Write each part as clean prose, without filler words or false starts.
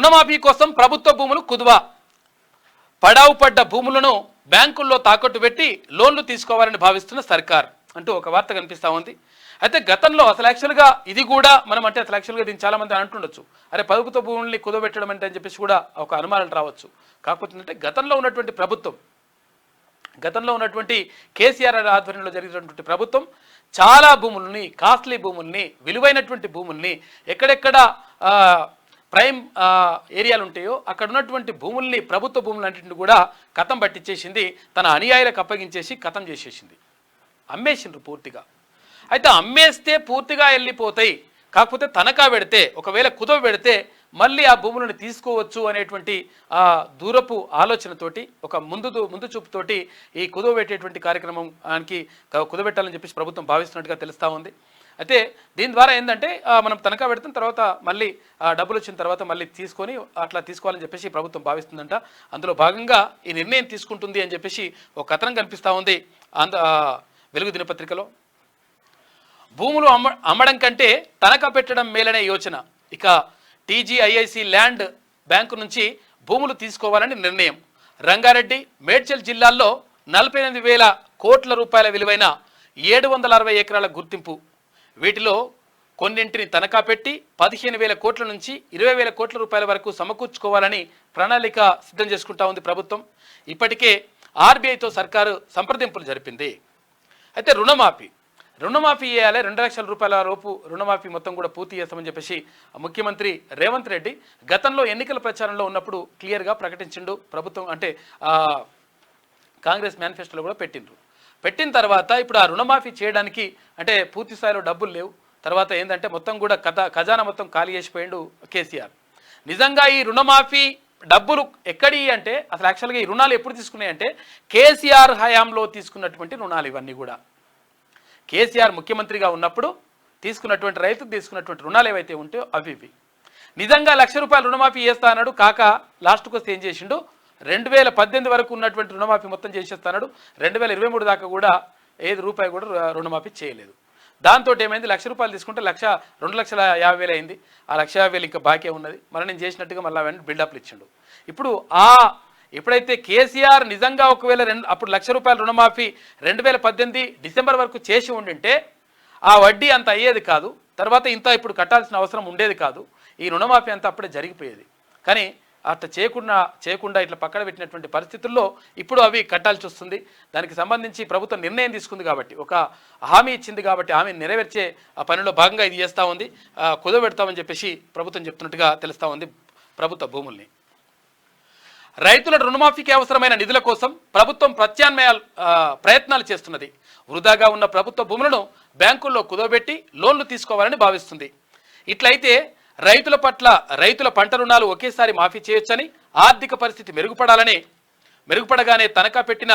రుణమాఫీ కోసం ప్రభుత్వ భూములు కుదువా. పడావు పడ్డ భూములను బ్యాంకుల్లో తాకట్టు పెట్టి లోన్లు తీసుకోవాలని భావిస్తున్న సర్కార్ అంటూ ఒక వార్త కనిపిస్తూ ఉంది. అయితే గతంలో అసలు యాక్చువల్గా ఇది కూడా మనం అంటే అసలు యాక్చువల్గా దీన్ని చాలామంది అంటుండొచ్చు, అరే ప్రభుత్వ భూముల్ని కుదవబెట్టడం అంటే అని చెప్పేసి కూడా ఒక అనుమానాలు రావచ్చు. కాకపోతే అంటే గతంలో ఉన్నటువంటి కేసీఆర్ ఆధ్వర్యంలో జరిగినటువంటి ప్రభుత్వం చాలా భూముల్ని, కాస్ట్లీ భూముల్ని, విలువైనటువంటి భూముల్ని, ఎక్కడెక్కడ ప్రైమ్ ఏరియాలు ఉంటాయో అక్కడ ఉన్నటువంటి భూముల్ని, ప్రభుత్వ భూములన్నింటిని కూడా కథం పట్టించేసింది, తన అనుయాయులకు అప్పగించేసి కథం చేసేసింది, అమ్మేసిండ్రు పూర్తిగా. అయితే అమ్మేస్తే పూర్తిగా వెళ్ళిపోతాయి, కాకపోతే తనఖా పెడితే, ఒకవేళ కుదవ పెడితే మళ్ళీ ఆ భూములను తీసుకోవచ్చు అనేటువంటి దూరపు ఆలోచనతోటి, ఒక ముందు చూపుతోటి ఈ కుదవ పెట్టేటువంటి కార్యక్రమానికి కుదవబెట్టాలని చెప్పేసి ప్రభుత్వం భావిస్తున్నట్టుగా తెలుస్తూ ఉంది. అయితే దీని ద్వారా ఏంటంటే మనం తనఖా పెడతాం, తర్వాత మళ్ళీ డబ్బులు వచ్చిన తర్వాత మళ్ళీ తీసుకొని అట్లా తీసుకోవాలని చెప్పేసి ప్రభుత్వం భావిస్తుందంట. అందులో భాగంగా ఈ నిర్ణయం తీసుకుంటుంది అని చెప్పేసి ఒక కథనం కనిపిస్తూ ఉంది వెలుగు దినపత్రికలో. భూములు అమ్మడం కంటే తనఖా పెట్టడం మేలనే యోచన. ఇక టీజీఐఐసి ల్యాండ్ బ్యాంకు నుంచి భూములు తీసుకోవాలని నిర్ణయం. రంగారెడ్డి, మేడ్చల్ జిల్లాల్లో 48,000 కోట్ల రూపాయల విలువైన 760 ఎకరాల గుర్తింపు. వీటిలో కొన్నింటిని తనఖా పెట్టి 15,000 కోట్ల నుంచి 20,000 కోట్ల రూపాయల వరకు సమకూర్చుకోవాలని ప్రణాళిక సిద్ధం చేసుకుంటా ఉంది ప్రభుత్వం. ఇప్పటికే ఆర్బీఐతో సర్కారు సంప్రదింపులు జరిపింది. అయితే రుణమాఫీ చేయాలి, 2 లక్షల రూపాయల లోపు రుణమాఫీ మొత్తం కూడా పూర్తి చేస్తామని చెప్పేసి ముఖ్యమంత్రి రేవంత్ రెడ్డి గతంలో ఎన్నికల ప్రచారంలో ఉన్నప్పుడు క్లియర్గా ప్రకటించిండు. ప్రభుత్వం అంటే కాంగ్రెస్ మేనిఫెస్టోలో కూడా పెట్టిన తర్వాత ఇప్పుడు ఆ రుణమాఫీ చేయడానికి అంటే పూర్తి స్థాయిలో డబ్బులు లేవు. తర్వాత ఏంటంటే మొత్తం కూడా ఖజానా మొత్తం ఖాళీ చేసిపోయిండు కేసీఆర్. నిజంగా ఈ రుణమాఫీ డబ్బులు ఎక్కడి అంటే అసలు యాక్చువల్గా ఈ రుణాలు ఎప్పుడు తీసుకున్నాయంటే కేసీఆర్ హయాంలో తీసుకున్నటువంటి రుణాలు ఇవన్నీ కూడా. కేసీఆర్ ముఖ్యమంత్రిగా ఉన్నప్పుడు తీసుకున్నటువంటి రైతుకు తీసుకున్నటువంటి రుణాలు ఏవైతే ఉంటాయో అవి నిజంగా 1 లక్ష రూపాయలు రుణమాఫీ చేస్తా అన్నాడు. కాక లాస్ట్కి వస్తే ఏం చేసిండు, 2018 వరకు ఉన్నటువంటి రుణమాఫీ మొత్తం చేసేస్తాడు. 2023 దాకా కూడా రూపాయి కూడా రుణమాఫీ చేయలేదు. దాంతో ఏమైంది, 1 లక్ష రూపాయలు తీసుకుంటే 2,50,000 అయింది. ఆ 1,50,000 ఇంకా బాకీ ఉన్నది. మళ్ళీ నేను చేసినట్టుగా మళ్ళీ అవన్నీ బిల్డప్లు ఇచ్చిండు. ఇప్పుడు ఎప్పుడైతే కేసీఆర్ నిజంగా ఒకవేళ అప్పుడు 1 లక్ష రూపాయల రుణమాఫీ 2018 డిసెంబర్ వరకు చేసి ఉండింటే ఆ వడ్డీ అంత అయ్యేది కాదు, తర్వాత ఇంత ఇప్పుడు కట్టాల్సిన అవసరం ఉండేది కాదు, ఈ రుణమాఫీ అంతా అప్పుడే జరిగిపోయేది. కానీ అట్లా చేయకుండా ఇట్లా పక్కన పెట్టినటువంటి పరిస్థితుల్లో ఇప్పుడు అవి కట్టాల్సి వస్తుంది. దానికి సంబంధించి ప్రభుత్వం నిర్ణయం తీసుకుంది కాబట్టి, ఒక హామీ ఇచ్చింది కాబట్టి హామీని నెరవేర్చే పనిలో భాగంగా ఇది చేస్తూ ఉంది. కుదవబెడతామని చెప్పేసి ప్రభుత్వం చెప్తున్నట్టుగా తెలుస్తూ ఉంది. ప్రభుత్వ భూముల్ని రైతుల రుణమాఫీకి అవసరమైన నిధుల కోసం ప్రభుత్వం ప్రత్యామ్నాయ ప్రయత్నాలు చేస్తున్నది. వృధాగా ఉన్న ప్రభుత్వ భూములను బ్యాంకుల్లో కుదవబెట్టి లోన్లు తీసుకోవాలని భావిస్తుంది. ఇట్లయితే రైతుల పంట రుణాలు ఒకేసారి మాఫీ చేయొచ్చని, ఆర్థిక పరిస్థితి మెరుగుపడగానే తనఖా పెట్టిన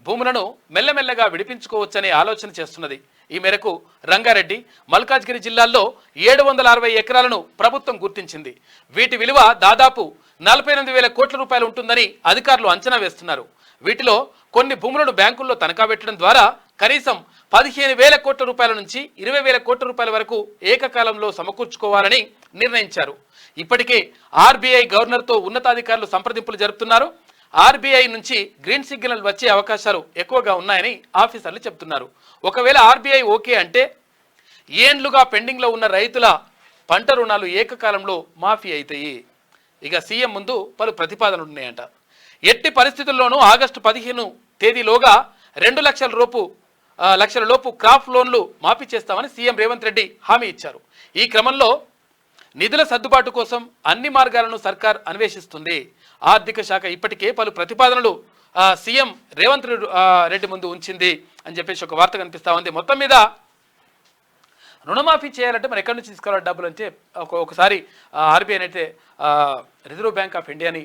భూములను మెల్లమెల్లగా విడిపించుకోవచ్చనే ఆలోచన చేస్తున్నది. ఈ మేరకు రంగారెడ్డి, మల్కాజ్గిరి జిల్లాల్లో 760 ఎకరాలను ప్రభుత్వం గుర్తించింది. వీటి విలువ దాదాపు 48,000 కోట్ల రూపాయలు ఉంటుందని అధికారులు అంచనా వేస్తున్నారు. వీటిలో కొన్ని భూములను బ్యాంకుల్లో తనఖా పెట్టడం ద్వారా కనీసం 15,000 కోట్ల రూపాయల నుంచి 20,000 కోట్ల రూపాయల వరకు ఏకకాలంలో సమకూర్చుకోవాలని నిర్ణయించారు. ఇప్పటికే ఆర్బీఐ గవర్నర్తో ఉన్నతాధికారులు సంప్రదింపులు జరుపుతున్నారు. ఆర్బీఐ నుంచి గ్రీన్ సిగ్నల్ వచ్చే అవకాశాలు ఎక్కువగా ఉన్నాయని ఆఫీసర్లు చెబుతున్నారు. ఒకవేళ ఆర్బీఐ ఓకే అంటే ఏండ్లుగా పెండింగ్లో ఉన్న రైతుల పంట రుణాలు ఏకకాలంలో మాఫీ అవుతాయి. ఇక సీఎం ముందు పలు ప్రతిపాదనలు ఉన్నాయంట. ఎట్టి పరిస్థితుల్లోనూ ఆగస్టు 15 తేదీలోగా 2 లక్షల లోపు క్రాప్ లోన్లు మాఫీ చేస్తామని సీఎం రేవంత్ రెడ్డి హామీ ఇచ్చారు. ఈ క్రమంలో నిధుల సర్దుబాటు కోసం అన్ని మార్గాలను సర్కార్ అన్వేషిస్తుంది. ఆర్థిక శాఖ ఇప్పటికే పలు ప్రతిపాదనలు సీఎం రేవంత్ రెడ్డి ముందు ఉంచింది అని చెప్పేసి ఒక వార్త కనిపిస్తూ ఉంది. మొత్తం మీద రుణమాఫీ చేయాలంటే మరి ఎక్కడి నుంచి తీసుకోవాలి డబ్బులు అంటే ఒకసారి ఆర్బీఐ అయితే రిజర్వ్ బ్యాంక్ ఆఫ్ ఇండియాని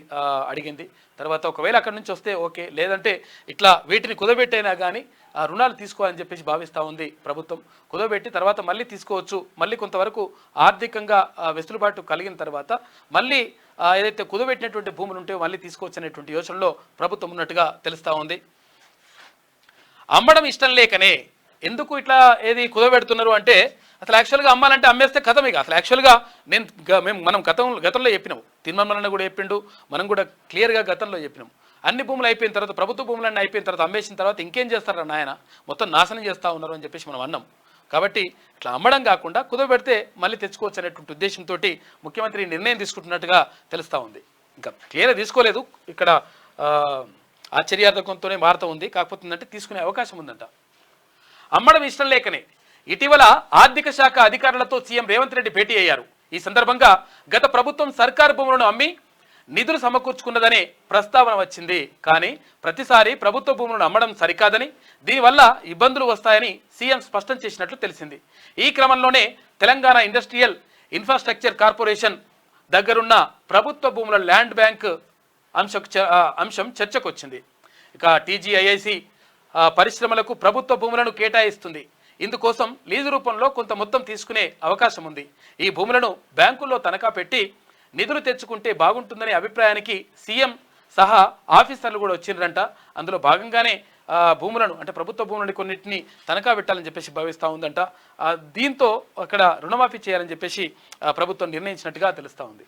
అడిగింది. తర్వాత ఒకవేళ అక్కడి నుంచి వస్తే ఓకే, లేదంటే ఇట్లా వీటిని కుదబెట్టైనా కానీ రుణాలు తీసుకోవాలని చెప్పేసి భావిస్తూ ఉంది ప్రభుత్వం. కుదబెట్టి తర్వాత మళ్ళీ తీసుకోవచ్చు, మళ్ళీ కొంతవరకు ఆర్థికంగా వెసులుబాటు కలిగిన తర్వాత మళ్ళీ ఏదైతే కుదబెట్టినటువంటి భూములు ఉంటే మళ్ళీ తీసుకోవచ్చు అనేటువంటి యోచనలో ప్రభుత్వం ఉన్నట్టుగా తెలుస్తూ ఉంది. అమ్మడం ఇష్టం లేకనే ఎందుకు ఇట్లా కుదబెడుతున్నారు అంటే అసలు యాక్చువల్గా అమ్మాలంటే అమ్మేస్తే కథం ఇక. అసలు యాక్చువల్గా మనం గతంలో చెప్పినాం, తిరుమలన్న కూడా చెప్పిండు, మనం కూడా క్లియర్గా గతంలో చెప్పినాం. అన్ని భూములు అయిపోయిన తర్వాత, ప్రభుత్వ భూములన్నీ అయిపోయిన తర్వాత, అమ్మేసిన తర్వాత ఇంకేం చేస్తారా నాయన, మొత్తం నాశనం చేస్తూ ఉన్నారు అని చెప్పేసి మనం అన్నాం. కాబట్టి ఇట్లా అమ్మడం కాకుండా కుదవబెడితే మళ్ళీ తెచ్చుకోవచ్చు అనేటువంటి ఉద్దేశంతో ముఖ్యమంత్రి నిర్ణయం తీసుకుంటున్నట్టుగా తెలుస్తూ ఉంది. ఇంకా క్లియర్గా తీసుకోలేదు, ఇక్కడ ఆశ్చర్యార్థకంతోనే వార్త ఉంది. కాకపోతే ఏంటంటే తీసుకునే అవకాశం ఉందంట. అమ్మడం ఇష్టం లేకనే ఇటీవల ఆర్థిక శాఖ అధికారులతో సీఎం రేవంత్ రెడ్డి భేటీ అయ్యారు. ఈ సందర్భంగా గత ప్రభుత్వం సర్కారు భూములను అమ్మి నిధులు సమకూర్చుకున్నదనే ప్రస్తావన వచ్చింది. కానీ ప్రతిసారి ప్రభుత్వ భూములను అమ్మడం సరికాదని, దీనివల్ల ఇబ్బందులు వస్తాయని సీఎం స్పష్టం చేసినట్లు తెలిసింది. ఈ క్రమంలోనే తెలంగాణ ఇండస్ట్రియల్ ఇన్ఫ్రాస్ట్రక్చర్ కార్పొరేషన్ దగ్గరున్న ప్రభుత్వ భూముల ల్యాండ్ బ్యాంక్ అంశం చర్చకు వచ్చింది. ఇక టీజీఐఐసి పరిశ్రమలకు ప్రభుత్వ భూములను కేటాయిస్తుంది. ఇందుకోసం లీజు రూపంలో కొంత మొత్తం తీసుకునే అవకాశం ఉంది. ఈ భూములను బ్యాంకుల్లో తనఖా పెట్టి నిధులు తెచ్చుకుంటే బాగుంటుందనే అభిప్రాయానికి సీఎం సహా ఆఫీసర్లు కూడా వచ్చిండ్రంట. అందులో భాగంగానే భూములను, అంటే ప్రభుత్వ భూములను కొన్నింటిని తనఖా పెట్టాలని చెప్పేసి భావిస్తూ ఉందంట. దీంతో అక్కడ రుణమాఫీ చేయాలని చెప్పేసి ప్రభుత్వం నిర్ణయించినట్టుగా తెలుస్తూ ఉంది.